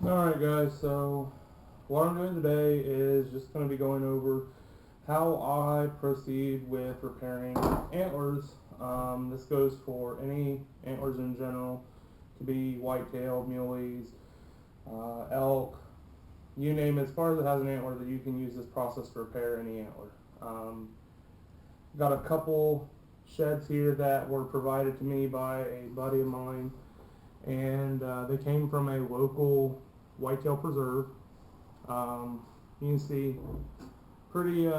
Alright guys, so what I'm doing today is just going to be going over how I proceed with repairing antlers. This goes for any antlers in general. It could be white-tailed, muleys, elk, you name it. As far as it has an antler, that you can use this process to repair any antler. Got a couple sheds here that were provided to me by a buddy of mine, and they came from a local whitetail preserve. You can see pretty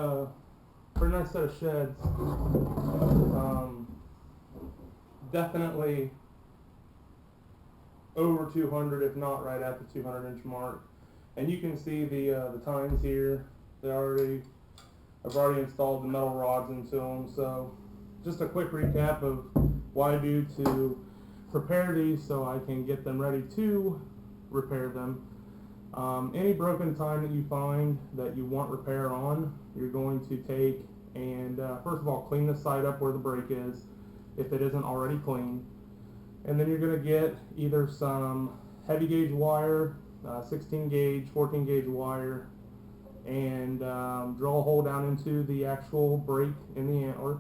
pretty nice set of sheds. Definitely over 200, if not right at the 200-inch mark. And you can see the tines here. I've already installed the metal rods into them. So just a quick recap of what I do to prepare these so I can get them ready to repair them. Any broken tine that you find that you want repair on, you're going to take and first of all clean the side up where the break is if it isn't already clean, and then you're going to get either some heavy gauge wire, 16 gauge, 14 gauge wire, and drill a hole down into the actual break in the antler.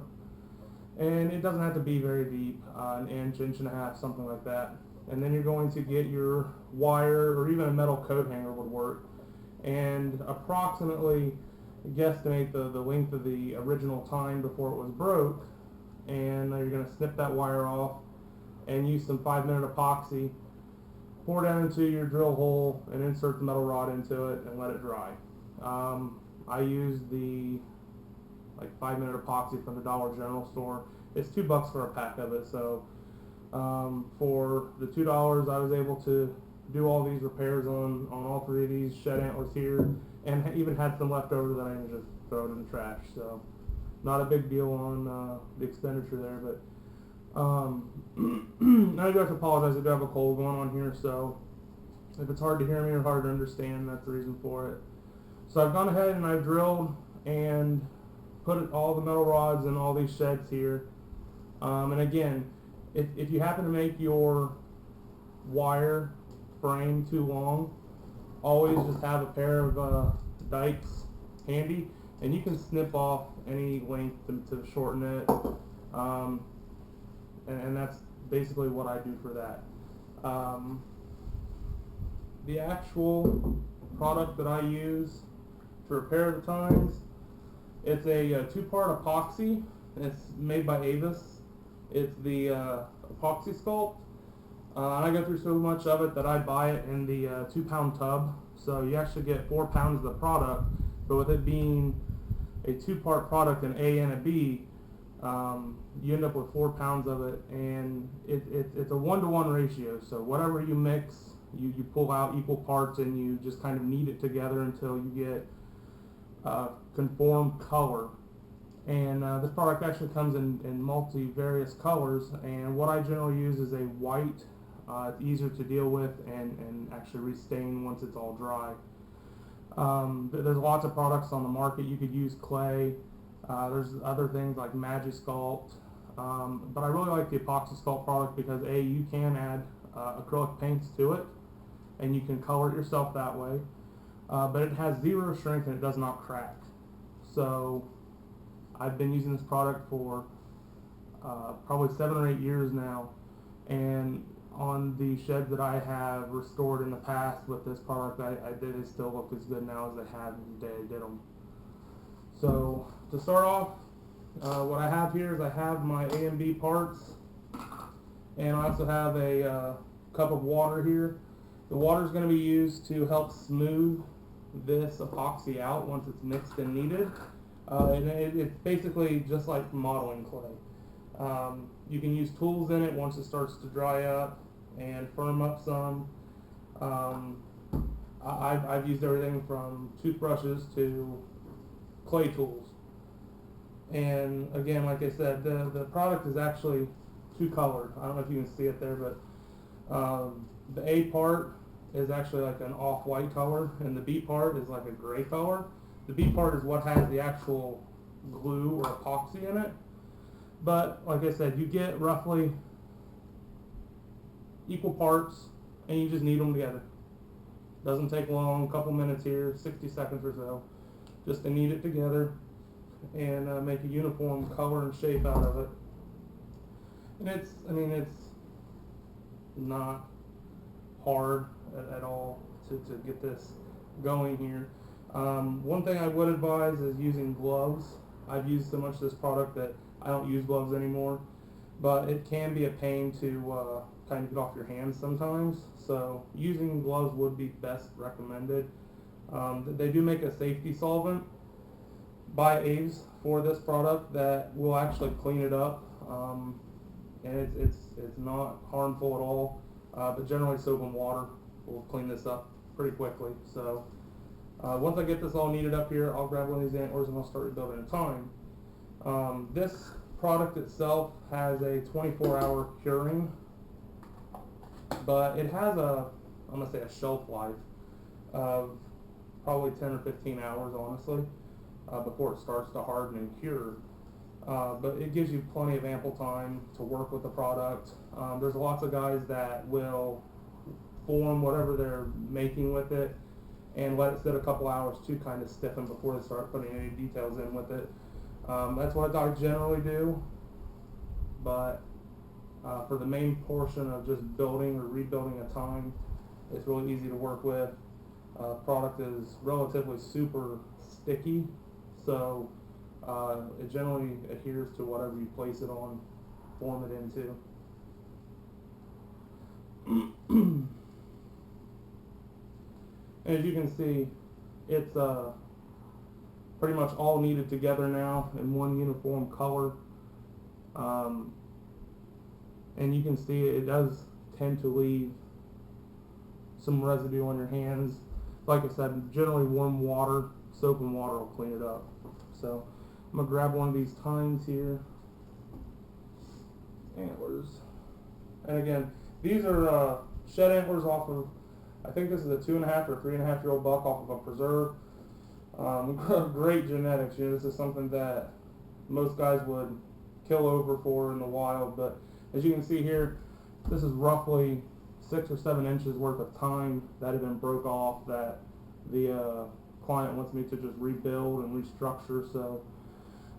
And it doesn't have to be very deep, an inch, inch and a half, something like that. And then you're going to get your wire, or even a metal coat hanger would work, and approximately guesstimate the length of the original tine before it was broke. And you're going to snip that wire off and use some 5-minute epoxy, pour down into your drill hole, and insert the metal rod into it and let it dry. I use the 5-minute epoxy from the Dollar General store. It's $2 for a pack of it. So for the $2, I was able to do all these repairs on all three of these shed antlers here, and even had some left over that I can just throw it in the trash. So not a big deal on the expenditure there, but I do have to apologize. I do have a cold going on here, so if it's hard to hear me or hard to understand, that's the reason for it. So I've gone ahead and I've drilled and put all the metal rods in all these sheds here. And again, if you happen to make your wire frame too long, always just have a pair of dikes handy, and you can snip off any length to shorten it. And that's basically what I do for that. The actual product that I use to repair the tines, it's a two-part epoxy. It's made by Avis. It's the epoxy sculpt. And I go through so much of it that I buy it in the 2-pound tub. So you actually get 4 pounds of the product, but with it being a 2-part product, an A and a B, you end up with 4 pounds of it, and it's a 1-to-1 ratio. So whatever you mix, you pull out equal parts, and you just kind of knead it together until you get conformed color. And this product actually comes in various colors, and what I generally use is a white. It's easier to deal with and actually restain once it's all dry. There's lots of products on the market. You could use clay. There's other things like Magic Sculpt, but I really like the epoxy sculpt product because A, you can add acrylic paints to it, and you can color it yourself that way. But it has 0 shrink and it does not crack. So I've been using this product for probably 7 or 8 years now, and on the sheds that I have restored in the past with this product, they still look as good now as they had the day I did them. So to start off, what I have here is I have my A and B parts, and I also have a cup of water here. The water is going to be used to help smooth this epoxy out once it's mixed and kneaded. And it's basically just like modeling clay. You can use tools in it once it starts to dry up and firm up some. I've used everything from toothbrushes to clay tools. And again, like I said, the product is actually 2-colored. I don't know if you can see it there, but the A part is actually like an off-white color, and the B part is like a gray color. The B part is what has the actual glue or epoxy in it. But like I said, you get roughly equal parts, and you just knead them together. Doesn't take long, a couple minutes here, 60 seconds or so, just to knead it together and make a uniform color and shape out of it. And it's not hard at all to get this going here. One thing I would advise is using gloves. I've used so much of this product that I don't use gloves anymore, but it can be a pain to kind of get off your hands sometimes. So using gloves would be best recommended. They do make a safety solvent by Aves for this product that will actually clean it up, and it's not harmful at all. But generally, soap and water will clean this up pretty quickly. So once I get this all kneaded up here, I'll grab one of these antlers and I'll start rebuilding a time. This product itself has a 24-hour curing, but it has I'm gonna say a shelf life of probably 10 or 15 hours, honestly, before it starts to harden and cure. But it gives you plenty of ample time to work with the product. There's lots of guys that will form whatever they're making with it and let it sit a couple hours to kind of stiffen before they start putting any details in with it. That's what I generally do, but for the main portion of just building or rebuilding a time, it's really easy to work with. Product is relatively super sticky, so it generally adheres to whatever you place it on, form it into. As you can see, it's pretty much all kneaded together now in one uniform color. And you can see it does tend to leave some residue on your hands. Like I said, generally warm water, soap and water will clean it up. So I'm going to grab one of these tines here. Antlers. And again, these are shed antlers off of, I think this is a 2.5 or 3.5 year old buck off of a preserve. Great genetics. You know, this is something that most guys would kill over for in the wild, but as you can see here, this is roughly 6 or 7 inches worth of tine that had been broke off that the client wants me to just rebuild and restructure. So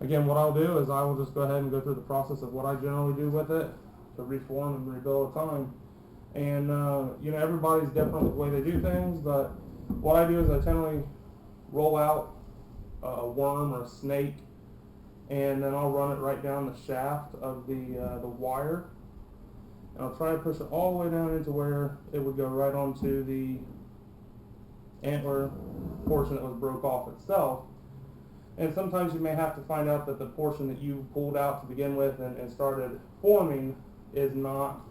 again, what I'll do is I will just go ahead and go through the process of what I generally do with it to reform and rebuild a tine. And you know, everybody's different with the way they do things, but what I do is I generally roll out a worm or a snake, and then I'll run it right down the shaft of the wire, and I'll try to push it all the way down into where it would go right onto the antler portion that was broke off itself. And sometimes you may have to find out that the portion that you pulled out to begin with and started forming is not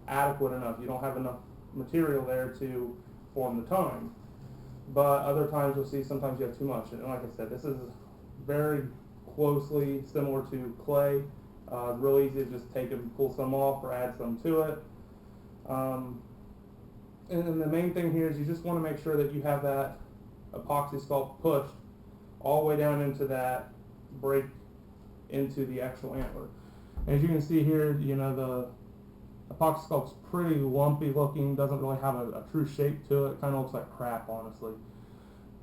adequate enough. You don't have enough material there to form the tine. But other times you'll see sometimes you have too much. And like I said, this is very closely similar to clay. Real easy to just take and pull some off or add some to it. And then the main thing here is you just want to make sure that you have that epoxy sculpt pushed all the way down into that break into the actual antler. And as you can see here, you know, the epoxy sculpt's pretty lumpy looking, doesn't really have a true shape to it. Kind of looks like crap, honestly.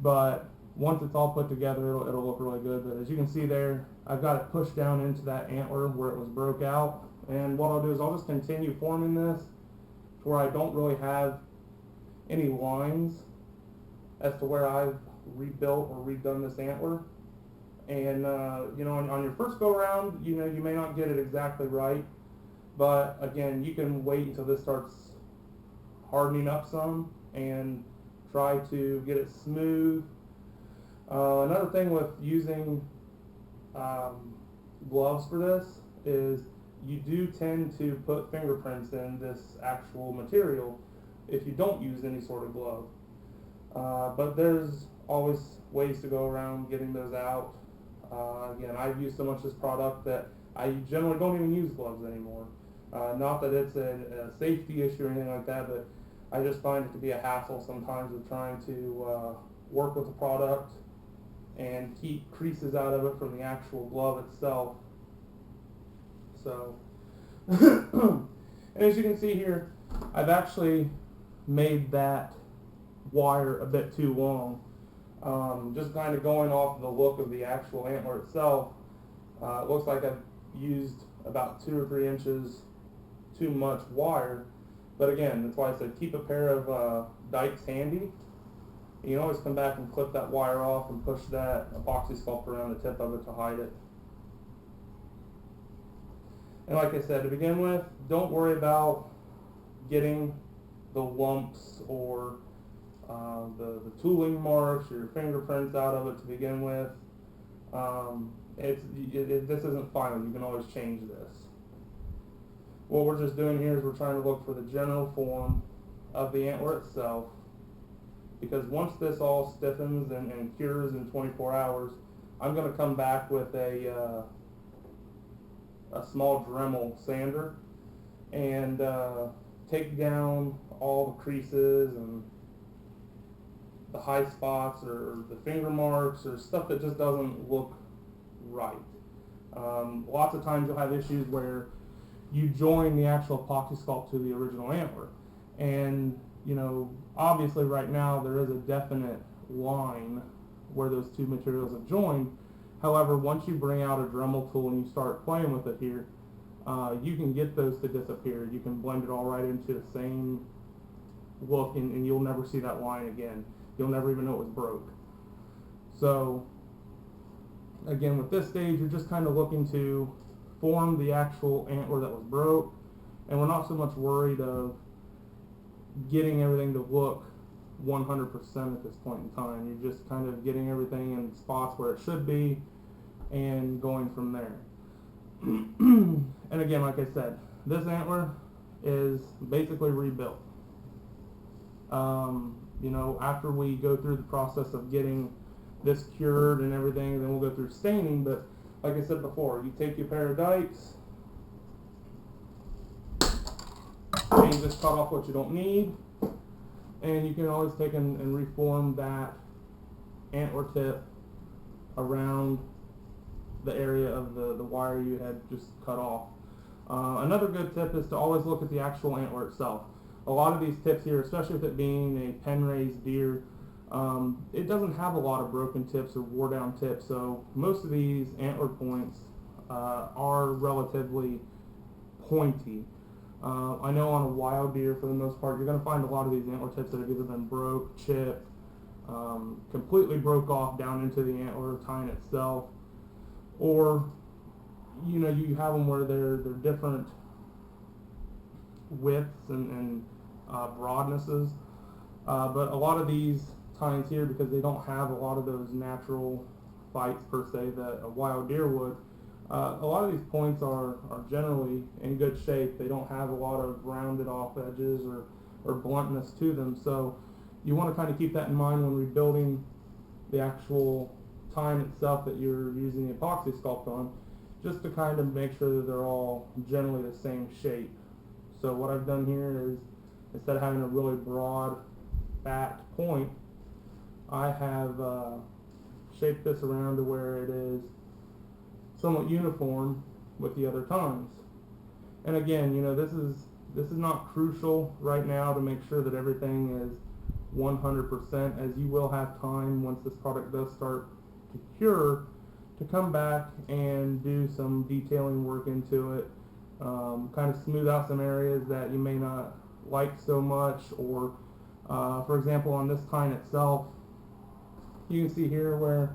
But once it's all put together, it'll look really good. But as you can see there, I've got it pushed down into that antler where it was broke out. And what I'll do is I'll just continue forming this to where I don't really have any lines as to where I've rebuilt or redone this antler. And you know, on your first go around, you know, you may not get it exactly right, but again, you can wait until this starts hardening up some and try to get it smooth. Another thing with using gloves for this is you do tend to put fingerprints in this actual material if you don't use any sort of glove. But there's always ways to go around getting those out. Again, I've used so much of this product that I generally don't even use gloves anymore. Not that it's a safety issue or anything like that, but I just find it to be a hassle sometimes with trying to work with the product and keep creases out of it from the actual glove itself. So, and as you can see here, I've actually made that wire a bit too long. Just kind of going off the look of the actual antler itself, it looks like I've used about 2 or 3 inches too much wire. But again, that's why I said keep a pair of dikes handy. You can always come back and clip that wire off and push that epoxy sculpt around the tip of it to hide it. And like I said, to begin with, don't worry about getting the lumps or the tooling marks or your fingerprints out of it to begin with. This isn't final. You can always change this. What we're just doing here is we're trying to look for the general form of the antler itself, because once this all stiffens and cures in 24 hours, I'm going to come back with a small Dremel sander and take down all the creases and the high spots or the finger marks or stuff that just doesn't look right. Lots of times you'll have issues where you join the actual epoxy sculpt to the original antler, and you know, obviously right now there is a definite line where those two materials have joined. However, once you bring out a Dremel tool and you start playing with it here, you can get those to disappear. You can blend it all right into the same look, and you'll never see that line again. You'll never even know it was broke. So again, with this stage, you're just kind of looking to form the actual antler that was broke, and we're not so much worried of getting everything to look 100% at this point in time. You're just kind of getting everything in spots where it should be and going from there. And again, like I said, this antler is basically rebuilt. You know, after we go through the process of getting this cured and everything, then we'll go through staining. But like I said before, you take your pair of dikes and you just cut off what you don't need, and you can always take and reform that antler tip around the area of the wire you had just cut off. Another good tip is to always look at the actual antler itself. A lot of these tips here, especially with it being a pen-raised deer, it doesn't have a lot of broken tips or wore-down tips, so most of these antler points are relatively pointy. I know on a wild deer, for the most part, you're going to find a lot of these antler tips that have either been broke, chipped, completely broke off down into the antler tine itself, or you know, you have them where they're different widths and broadnesses, but a lot of these tines here, because they don't have a lot of those natural bites per se that a wild deer would, a lot of these points are generally in good shape. They don't have a lot of rounded off edges or bluntness to them, so you want to kind of keep that in mind when rebuilding the actual tine itself that you're using the epoxy sculpt on, just to kind of make sure that they're all generally the same shape. So what I've done here is, instead of having a really broad fat point, I have shaped this around to where it is somewhat uniform with the other tines. And again, you know, this is not crucial right now to make sure that everything is 100%, as you will have time once this product does start to cure to come back and do some detailing work into it, kind of smooth out some areas that you may not like so much, or for example on this tine itself, you can see here where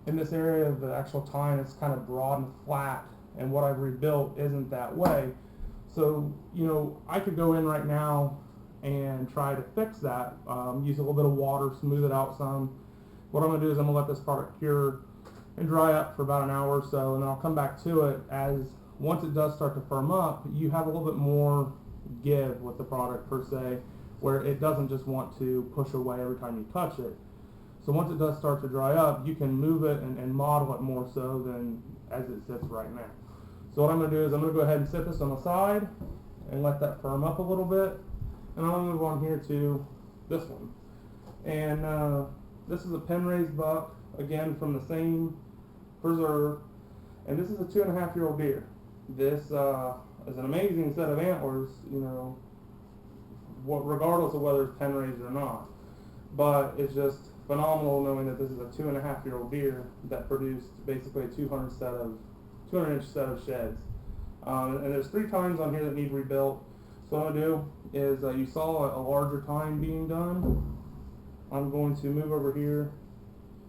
in this area of the actual tine it's kind of broad and flat, and what I've rebuilt isn't that way. So you know, I could go in right now and try to fix that, use a little bit of water, smooth it out some. What I'm going to do is I'm going to let this product cure and dry up for about an hour or so, and then I'll come back to it. As once it does start to firm up, you have a little bit more give with the product per se, where it doesn't just want to push away every time you touch it. So once it does start to dry up, you can move it and model it more so than as it sits right now. So what I'm going to do is I'm going to go ahead and sit this on the side and let that firm up a little bit, and I'm going to move on here to this one. And this is a pen-raised buck, again from the same preserve, and this is a 2.5-year-old deer. This is an amazing set of antlers, you know, regardless of whether it's pen-raised or not. but it's just phenomenal knowing that this is a 2.5-year-old deer that produced basically a 200-inch set of sheds. And there's 3 tines on here that need rebuilt. So what I'm going to do is, you saw a larger tine being done. I'm going to move over here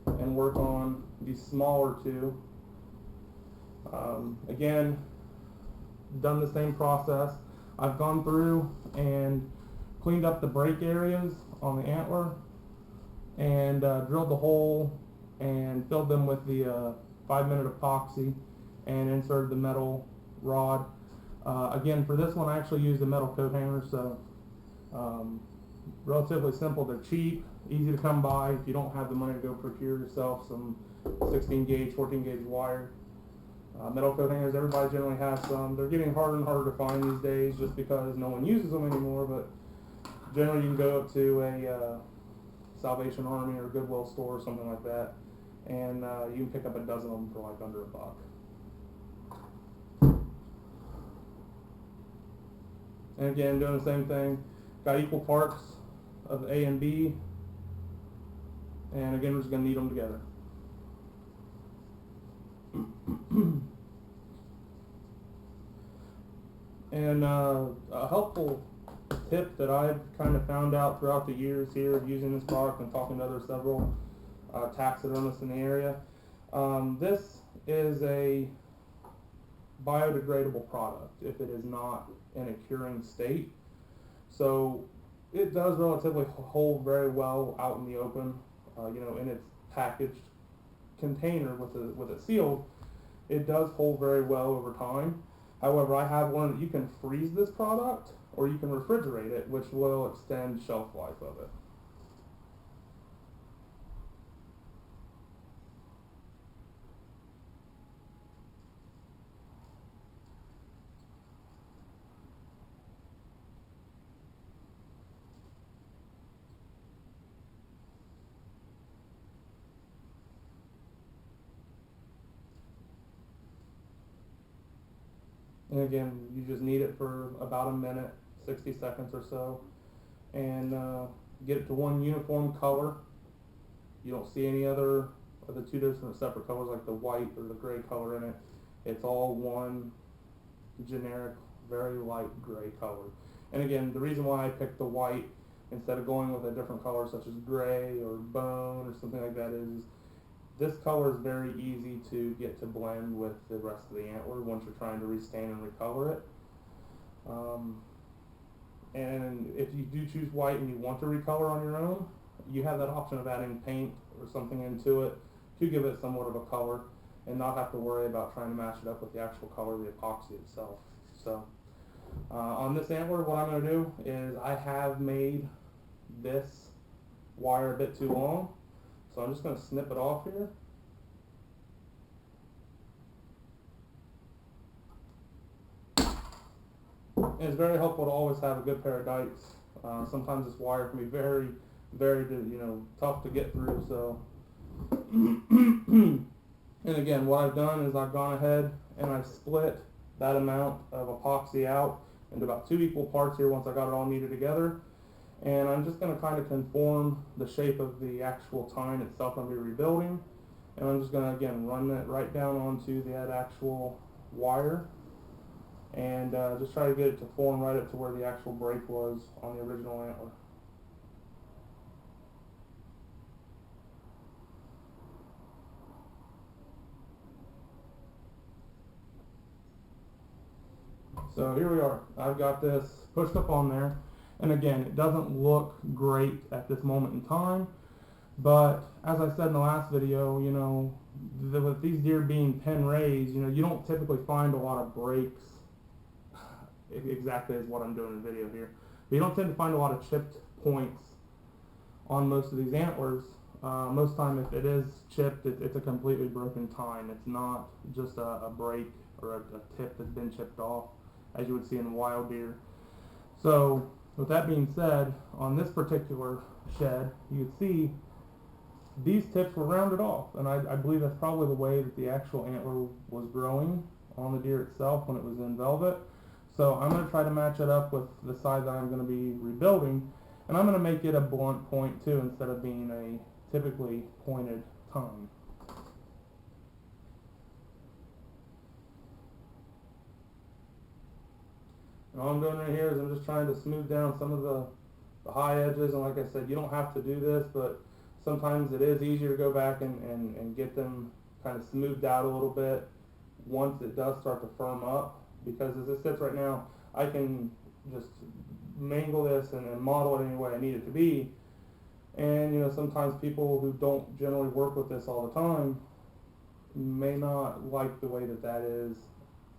and work on these smaller 2. Again, done the same process. I've gone through and cleaned up the break areas on the antler and drilled the hole and filled them with the 5-minute epoxy and inserted the metal rod. Again, for this one I actually used a metal coat hanger, so relatively simple. They're cheap, easy to come by if you don't have the money to go procure yourself some 16 gauge, 14 gauge wire. Metal coat hangers, everybody generally has some. They're getting harder and harder to find these days just because no one uses them anymore, but generally you can go up to a Salvation Army or Goodwill store or something like that, and you can pick up a dozen of them for like under $1. And again, doing the same thing. Got equal parts of A and B, and again we're just going to knead them together. And a helpful tip that I've kind of found out throughout the years here of using this product and talking to other several taxidermists in the area, this is a biodegradable product if it is not in a curing state. So it does relatively hold very well out in the open, in its packaged container with it sealed. It does hold very well over time. However, I have one that you can freeze this product or you can refrigerate it, which will extend shelf life of it. And again, you just knead it for about a minute, 60 seconds or so, and get it to one uniform color. You don't see any other of the 2 different separate colors like the white or the gray color in it. It's all one generic, very light gray color. And again, the reason why I picked the white instead of going with a different color such as gray or bone or something like that is this color is very easy to get to blend with the rest of the antler once you're trying to restain and recolor it. And if you do choose white and you want to recolor on your own, you have that option of adding paint or something into it to give it somewhat of a color and not have to worry about trying to match it up with the actual color of the epoxy itself. So on this antler, what I'm going to do is I have made this wire a bit too long, so I'm just going to snip it off here. And it's very helpful to always have a good pair of dikes. Sometimes this wire can be very, very, tough to get through. So, and again, what I've done is I've gone ahead and I've split that amount of epoxy out into about 2 equal parts here once I got it all kneaded together. And I'm just going to kind of conform the shape of the actual tine itself I'm going to be rebuilding. And I'm just going to, again, run that right down onto that actual wire. And just try to get it to form right up to where the actual break was on the original antler. So here we are. I've got this pushed up on there. And again, it doesn't look great at this moment in time. But as I said in the last video, with these deer being pen raised, you don't typically find a lot of breaks exactly as what I'm doing in the video here. But you don't tend to find a lot of chipped points on most of these antlers. Most time if it is chipped, it's a completely broken tine. It's not just a break or a tip that's been chipped off, as you would see in wild deer. So with that being said, on this particular shed, you can see these tips were rounded off, and I believe that's probably the way that the actual antler was growing on the deer itself when it was in velvet. So I'm going to try to match it up with the side that I'm going to be rebuilding, And I'm going to make it a blunt point too instead of being a typically pointed tine. And all I'm doing right here is I'm just trying to smooth down some of the high edges, and like I said, you don't have to do this, but sometimes it is easier to go back and get them kind of smoothed out a little bit once it does start to firm up, because as it sits right now, I can just mangle this and model it any way I need it to be. And you know, sometimes people who don't generally work with this all the time may not like the way that is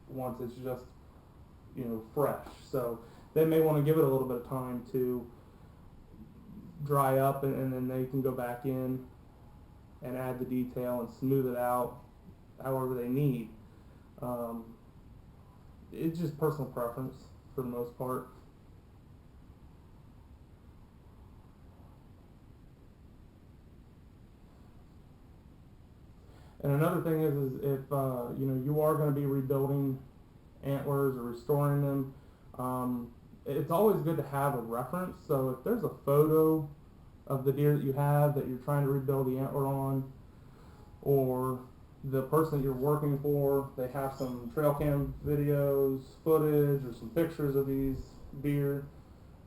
once it's just, you know, fresh. So they may want to give it a little bit of time to dry up, and then they can go back in and add the detail and smooth it out however they need. It's just personal preference for the most part. And another thing is if you know, you are going to be rebuilding antlers or restoring them, it's always good to have a reference. So if there's a photo of the deer that you have that you're trying to rebuild the antler on, or the person that you're working for, they have some trail cam videos, footage, or some pictures of these deer,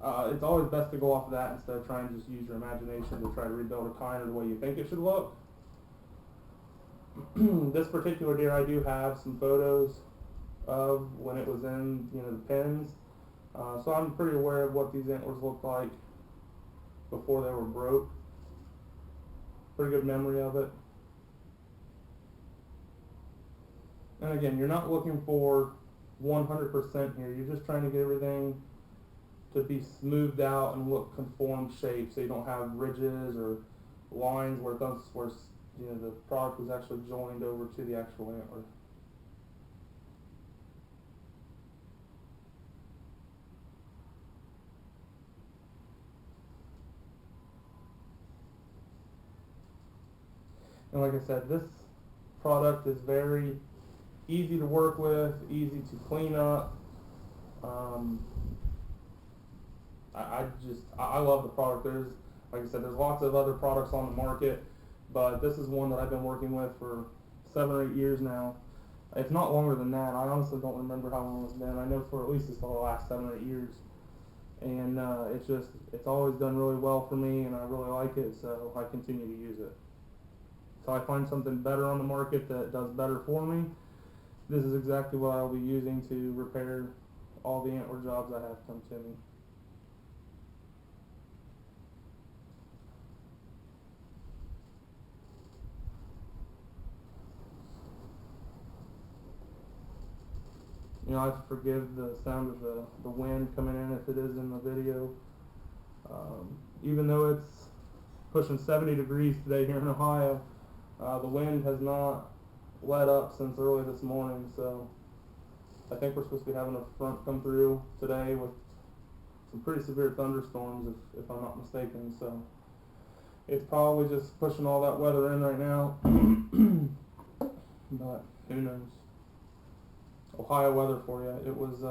it's always best to go off of that instead of trying to just use your imagination to try to rebuild a tine the way you think it should look. This particular deer, I do have some photos of when it was in, you know, the pens, so I'm pretty aware of what these antlers looked like before they were broke. Pretty good memory of it. And again, you're not looking for 100% here. You're just trying to get everything to be smoothed out and look conformed shape, so you don't have ridges or lines where you know, the product was actually joined over to the actual antler. And like I said, this product is very easy to work with, easy to clean up. I love the product. Like I said, there's lots of other products on the market, but this is one that I've been working with for 7 or 8 years now. If not longer than that. I honestly don't remember how long it's been. I know for at least the last 7 or 8 years. And it's always done really well for me, and I really like it, so I continue to use it. So I find something better on the market that does better for me, this is exactly what I'll be using to repair all the antler jobs I have come to me. You know, I forgive the sound of the wind coming in if it is in the video. Even though it's pushing 70 degrees today here in Ohio, the wind has not let up since early this morning, so I think we're supposed to be having a front come through today with some pretty severe thunderstorms, if I'm not mistaken. So it's probably just pushing all that weather in right now, but who knows. Ohio weather for you. It was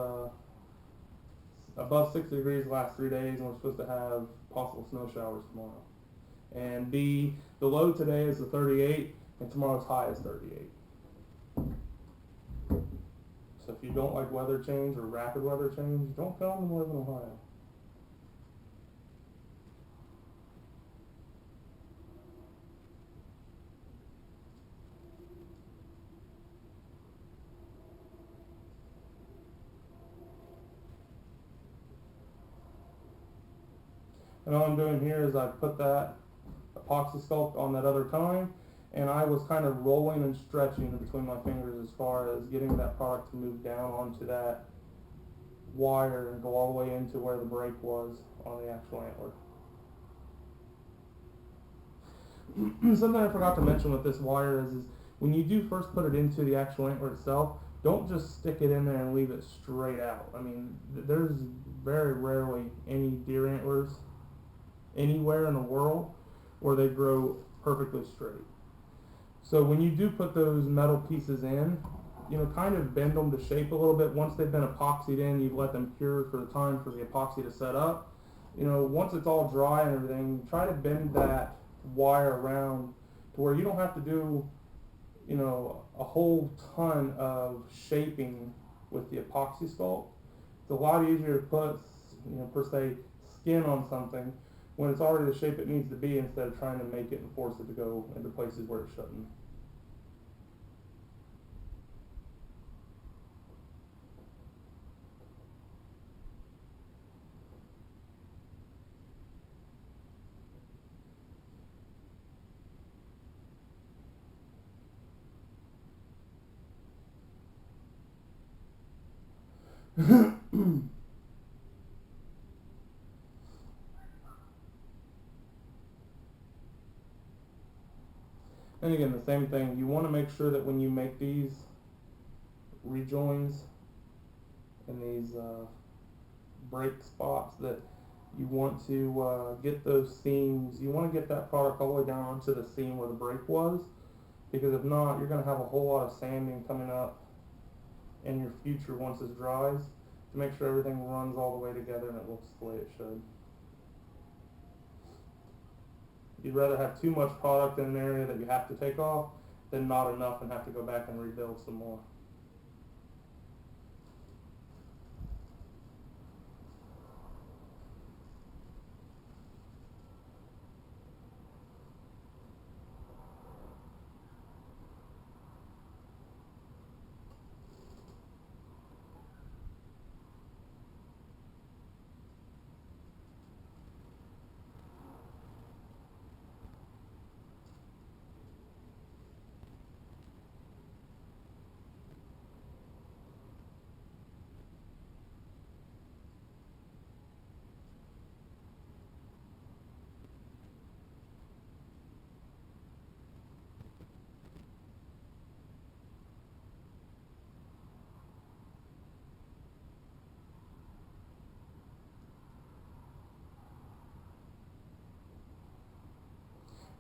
above 60 degrees the last 3 days, and we're supposed to have possible snow showers tomorrow. And the low today is the 38, and tomorrow's high is 38. So if you don't like weather change or rapid weather change, don't come and live in Ohio. And all I'm doing here is I put that epoxy sculpt on that other tine, and I was kind of rolling and stretching in between my fingers as far as getting that product to move down onto that wire and go all the way into where the break was on the actual antler. Something I forgot to mention with this wire is when you do first put it into the actual antler itself, don't just stick it in there and leave it straight out. I mean, there's very rarely any deer antlers anywhere in the world where they grow perfectly straight. So when you do put those metal pieces in, you know, kind of bend them to shape a little bit. Once they've been epoxied in, you've let them cure for the time for the epoxy to set up. once it's all dry and everything, try to bend that wire around to where you don't have to do, a whole ton of shaping with the epoxy sculpt. It's a lot easier to put, per se, skin on something when it's already the shape it needs to be, instead of trying to make it and force it to go into places where it shouldn't. And again, the same thing. You want to make sure that when you make these rejoins and these break spots, that you want to get those seams. You want to get that product all the way down onto the seam where the break was, because if not, you're going to have a whole lot of sanding coming up in your future once it dries, to make sure everything runs all the way together and it looks the way it should. You'd rather have too much product in an area that you have to take off than not enough and have to go back and rebuild some more.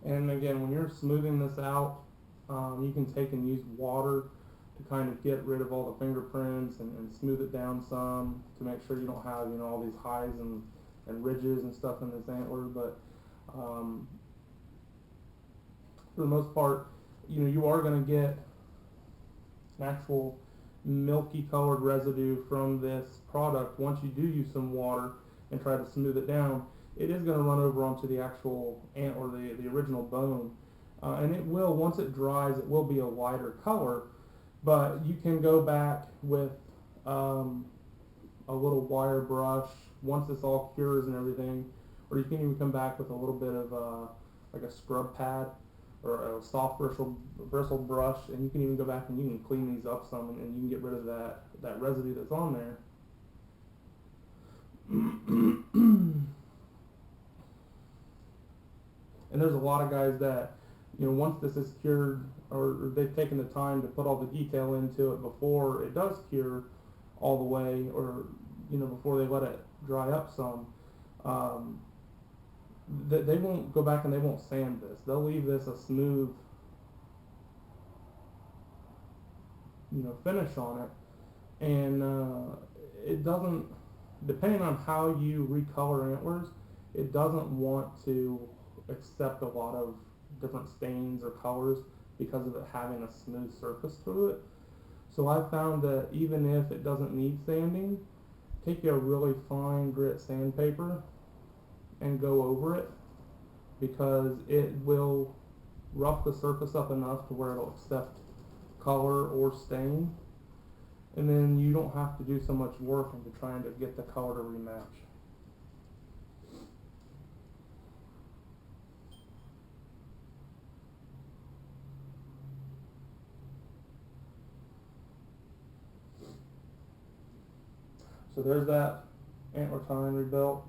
And again, when you're smoothing this out, you can take and use water to kind of get rid of all the fingerprints and smooth it down some, to make sure you don't have, all these highs and ridges and stuff in this antler. But for the most part, you are going to get an actual milky colored residue from this product. Once you do use some water and try to smooth it down, it is going to run over onto the actual ant, or the original bone, and it will, once it dries, it will be a lighter color. But you can go back with a little wire brush once this all cures and everything, or you can even come back with a little bit of like a scrub pad or a soft bristle brush, and you can even go back and you can clean these up some, and you can get rid of that residue that's on there. And there's a lot of guys that, once this is cured, or they've taken the time to put all the detail into it before it does cure all the way, or, before they let it dry up some, they won't go back and they won't sand this. They'll leave this a smooth, finish on it. And it doesn't, depending on how you recolor antlers, it doesn't want to accept a lot of different stains or colors because of it having a smooth surface to it. So I found that even if it doesn't need sanding, take a really fine grit sandpaper and go over it, because it will rough the surface up enough to where it'll accept color or stain, and then you don't have to do so much work into trying to get the color to rematch. So there's that antler tine rebuilt.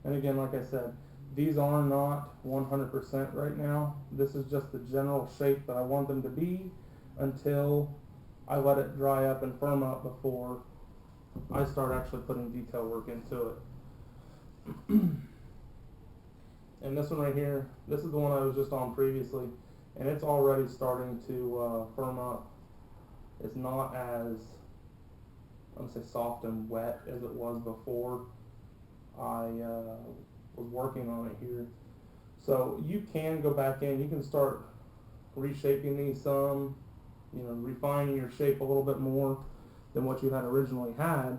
And again, like I said, these are not 100% right now. This is just the general shape that I want them to be until I let it dry up and firm up before I start actually putting detail work into it. And this one right here, this is the one I was just on previously, and it's already starting to firm up. It's not as, I'm going to say, soft and wet as it was before. I was working on it here. So you can go back in, you can start reshaping these some, refining your shape a little bit more than what you had originally had,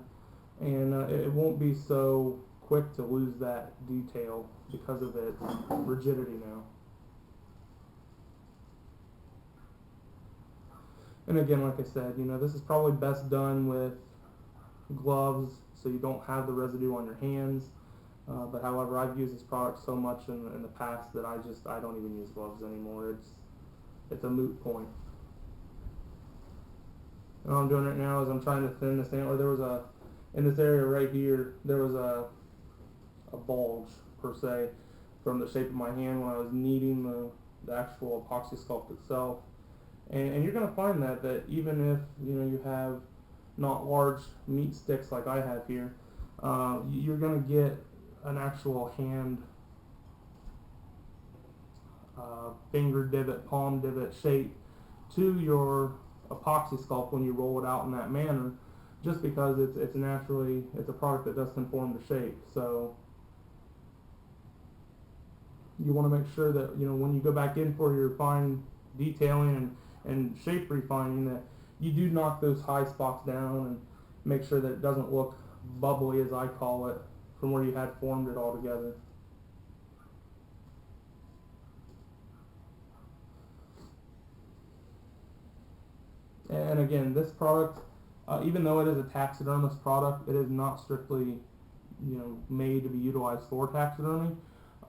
and it won't be so quick to lose that detail because of its rigidity now. And again, like I said, this is probably best done with gloves so you don't have the residue on your hands. But however, I've used this product so much in the past that I don't even use gloves anymore. It's a moot point. And all I'm doing right now is I'm trying to thin this antler. In this area right here, there was a bulge per se from the shape of my hand when I was kneading the actual epoxy sculpt itself. And you're going to find that even if you have not large meat sticks like I have here, you're going to get an actual hand finger divot, palm divot shape to your epoxy sculpt when you roll it out in that manner, just because it's a product that does conform to shape. So you want to make sure that when you go back in for your fine detailing and shape refining, that you do knock those high spots down and make sure that it doesn't look bubbly, as I call it, from where you had formed it all together. And again, this product, even though it is a taxidermist product, it is not strictly made to be utilized for taxidermy.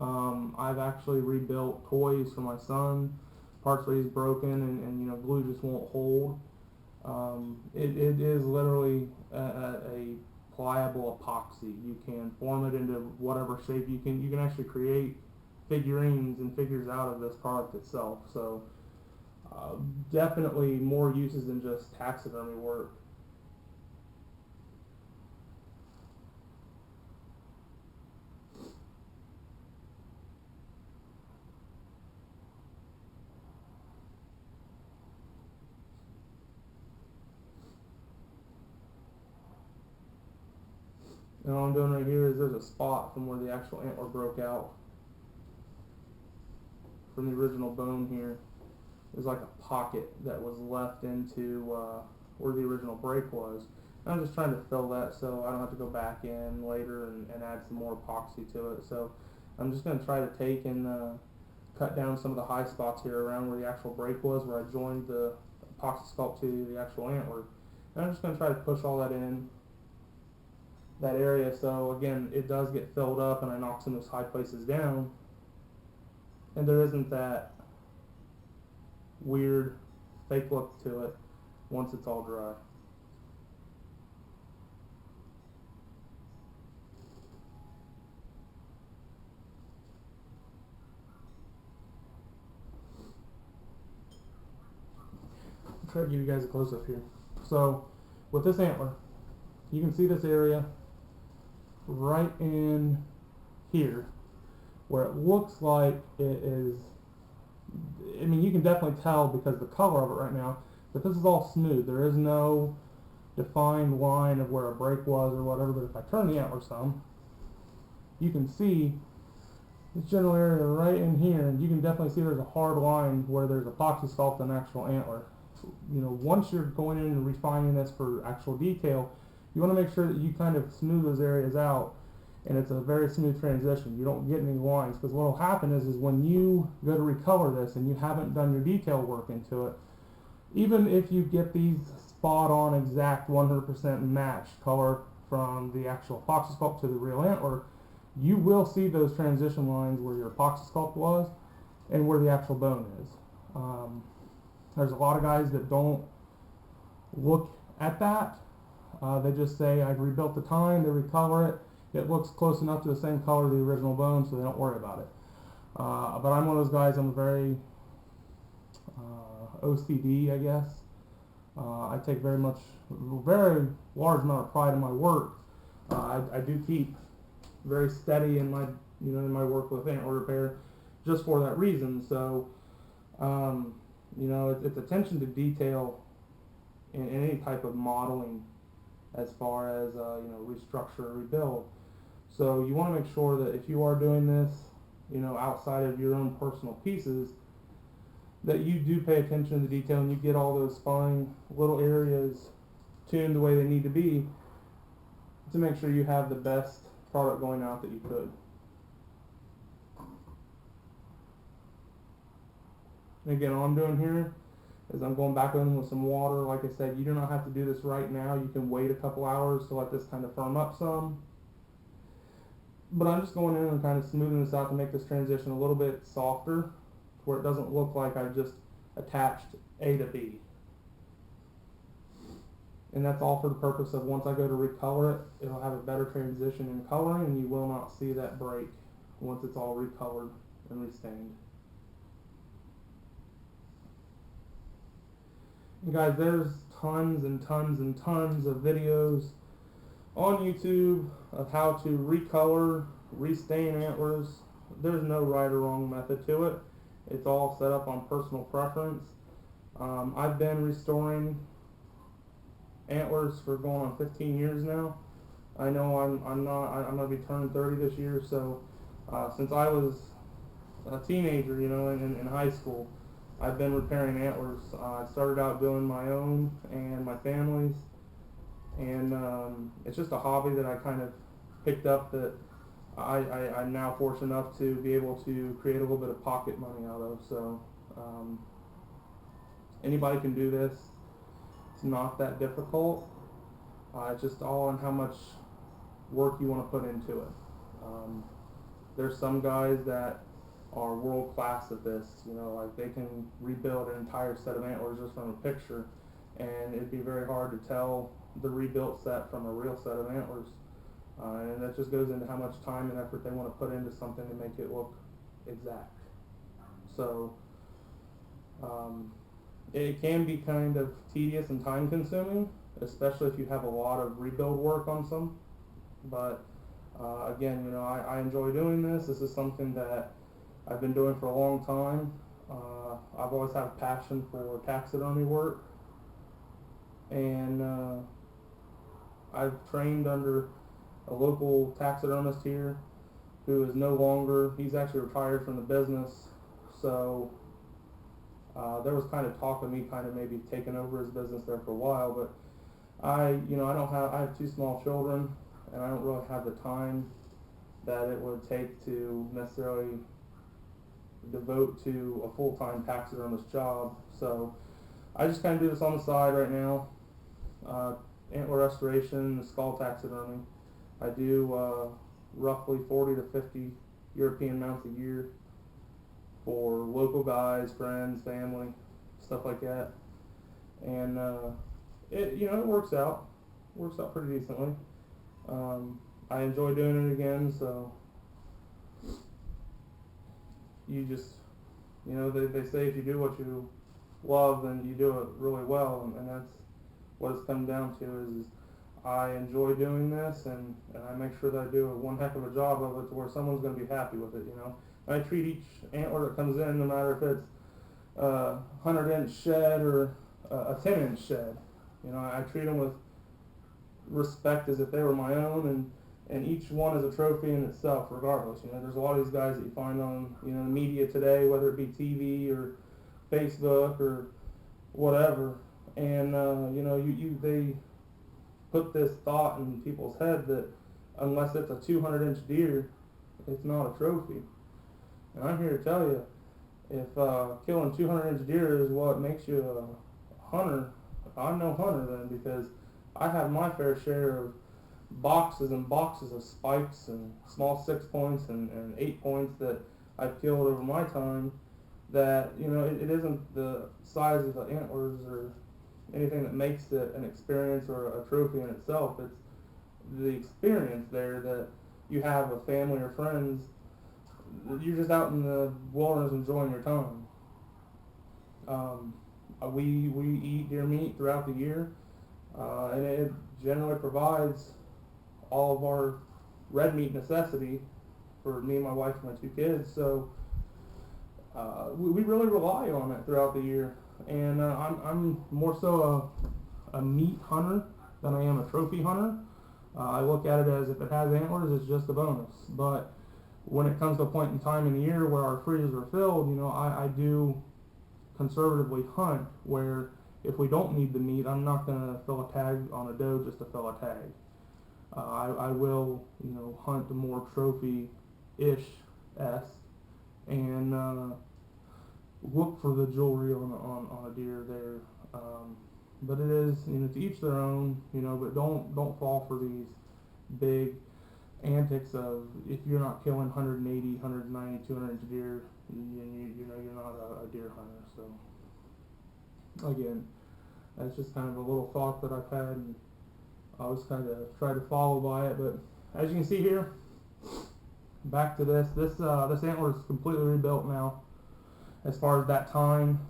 I've actually rebuilt toys for my son, parts where he's broken and glue just won't hold. It is literally a pliable epoxy. You can form it into whatever shape. You can actually create figurines and figures out of this product itself. So definitely more uses than just taxidermy work. And all I'm doing right here is there's a spot from where the actual antler broke out from the original bone here. There's like a pocket that was left into where the original break was. And I'm just trying to fill that so I don't have to go back in later and add some more epoxy to it. So I'm just going to try to take and cut down some of the high spots here around where the actual break was, where I joined the epoxy sculpt to the actual antler. And I'm just going to try to push all that in that area, so again it does get filled up and I knock some of those high places down, and there isn't that weird fake look to it once it's all dry. I'll try to give you guys a close up here. So with this antler, you can see this area right in here where it looks like it is, I mean you can definitely tell because the color of it right now, that this is all smooth. There is no defined line of where a break was or whatever, but if I turn the antler some, you can see this general area right in here, and you can definitely see there's a hard line where there's epoxy sculpt and actual antler. Once you're going in and refining this for actual detail, you want to make sure that you kind of smooth those areas out, and it's a very smooth transition. You don't get any lines, because what will happen is when you go to recolor this and you haven't done your detail work into it, even if you get these spot on exact 100% match color from the actual epoxy sculpt to the real antler, you will see those transition lines where your epoxy sculpt was and where the actual bone is. There's a lot of guys that don't look at that. They just say, I've rebuilt the tine, they recolor it, it looks close enough to the same color of the original bone, so they don't worry about it. But I'm one of those guys, I'm very OCD, I guess. I take very large amount of pride in my work. I do keep very steady in my work with antler repair, just for that reason. So it's attention to detail in any type of modeling, as far as restructure or rebuild. So you want to make sure that if you are doing this, outside of your own personal pieces, that you do pay attention to the detail and you get all those fine little areas tuned the way they need to be to make sure you have the best product going out that you could. And again, all I'm doing here is I'm going back in with some water. Like I said, you do not have to do this right now. You can wait a couple hours to let this kind of firm up some. But I'm just going in and kind of smoothing this out to make this transition a little bit softer, where it doesn't look like I just attached A to B. And that's all for the purpose of once I go to recolor it, it'll have a better transition in coloring, and you will not see that break once it's all recolored and restained. And guys, there's tons and tons and tons of videos on YouTube of how to recolor, restain antlers. There's no right or wrong method to it. It's all set up on personal preference. I've been restoring antlers for going on 15 years now. I know I'm going to be turning 30 this year, so since I was a teenager, in high school, I've been repairing antlers. I started out doing my own and my family's, and it's just a hobby that I kind of picked up that I'm now fortunate enough to be able to create a little bit of pocket money out of. So anybody can do this. It's not that difficult. It's just all on how much work you want to put into it. There's some guys that are world class at this, like they can rebuild an entire set of antlers just from a picture, and it'd be very hard to tell the rebuilt set from a real set of antlers. And that just goes into how much time and effort they want to put into something to make it look exact. So it can be kind of tedious and time consuming, especially if you have a lot of rebuild work on some. But again, I enjoy doing this. This is something that I've been doing for a long time. I've always had a passion for taxidermy work, and I've trained under a local taxidermist here who is no longer, he's actually retired from the business, so there was kind of talk of me kind of maybe taking over his business there for a while, but I have 2 small children, and I don't really have the time that it would take to necessarily devote to a full-time taxidermist job. So I just kind of do this on the side right now. Antler restoration, skull taxidermy. I do roughly 40 to 50 European mounts a year for local guys, friends, family, stuff like that. And it works out pretty decently. I enjoy doing it again, so you just, they say if you do what you love, then you do it really well, and that's what it's come down to is I enjoy doing this, and I make sure that I do one heck of a job of it to where someone's going to be happy with it, And I treat each antler that comes in, no matter if it's a 100-inch shed or a 10-inch shed, I treat them with respect as if they were my own, and each one is a trophy in itself, regardless. There's a lot of these guys that you find on, the media today, whether it be TV or Facebook or whatever, and they put this thought in people's head that unless it's a 200-inch deer, it's not a trophy. And I'm here to tell you, if killing 200-inch deer is what makes you a hunter, I'm no hunter then, because I have my fair share of boxes and boxes of spikes and small 6 points and 8 points that I've killed over my time, that it isn't the size of the antlers or anything that makes it an experience or a trophy in itself. It's the experience there that you have with family or friends. You're just out in the wilderness enjoying your time. We eat deer meat throughout the year, and it generally provides all of our red meat necessity for me and my wife and my 2 kids. So we really rely on it throughout the year, and I'm more so a meat hunter than I am a trophy hunter. I look at it as if it has antlers, it's just a bonus. But when it comes to a point in time in the year where our freezers are filled, I do conservatively hunt where if we don't need the meat, I'm not going to fill a tag on a doe just to fill a tag. I will, hunt the more trophy-ish and look for the jewelry on a deer there. But it is, to each their own, but don't fall for these big antics of, if you're not killing 180, 190, 200 inch deer, you're not a deer hunter. So again, that's just kind of a little thought that I've had, and I always kind of try to follow by it. But as you can see here, back to this antler is completely rebuilt now. As far as that tine,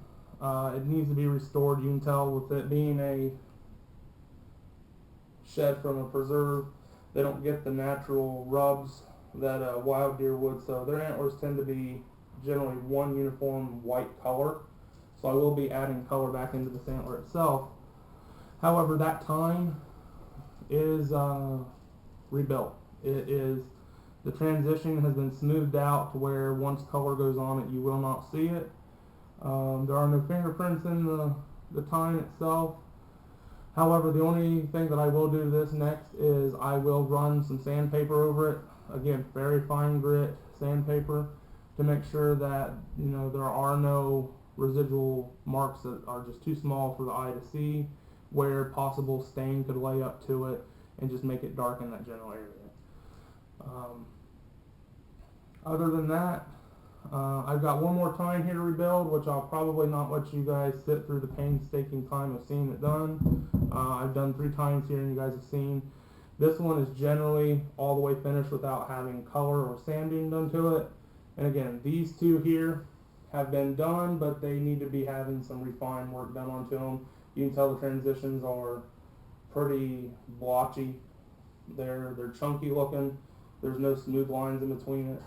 it needs to be restored. You can tell with it being a shed from a preserve, they don't get the natural rubs that a wild deer would, so their antlers tend to be generally one uniform white color. So I will be adding color back into this antler itself. However, that tine is rebuilt. The transition has been smoothed out to where once color goes on it, you will not see it. There are no fingerprints in the tine itself. However, the only thing that I will do this next is I will run some sandpaper over it. Again, very fine grit sandpaper to make sure that there are no residual marks that are just too small for the eye to see, where possible stain could lay up to it and just make it dark in that general area. Other than that, I've got one more tine here to rebuild, which I'll probably not let you guys sit through the painstaking time of seeing it done. I've done 3 tines here and you guys have seen. This one is generally all the way finished without having color or sanding done to it. And again, these 2 here have been done, but they need to be having some refined work done onto them. You can tell the transitions are pretty blotchy. They're chunky looking. There's no smooth lines in between it.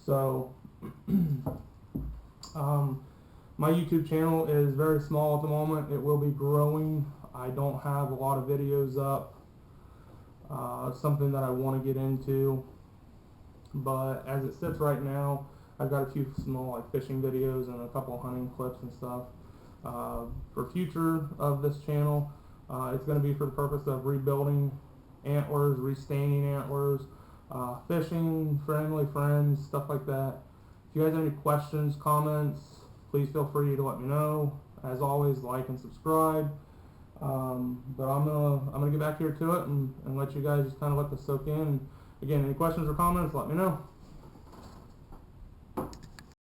So my YouTube channel is very small at the moment. It will be growing. I don't have a lot of videos up. Something that I want to get into, but as it sits right now, I've got a few small like fishing videos and a couple of hunting clips and stuff. For future of this channel, it's going to be for the purpose of rebuilding antlers, restaining antlers, fishing, friendly friends, stuff like that. If you guys have any questions, comments, please feel free to let me know. As always, like and subscribe. But I'm gonna get back here to it and let you guys just kind of let this soak in. And again, any questions or comments, let me know.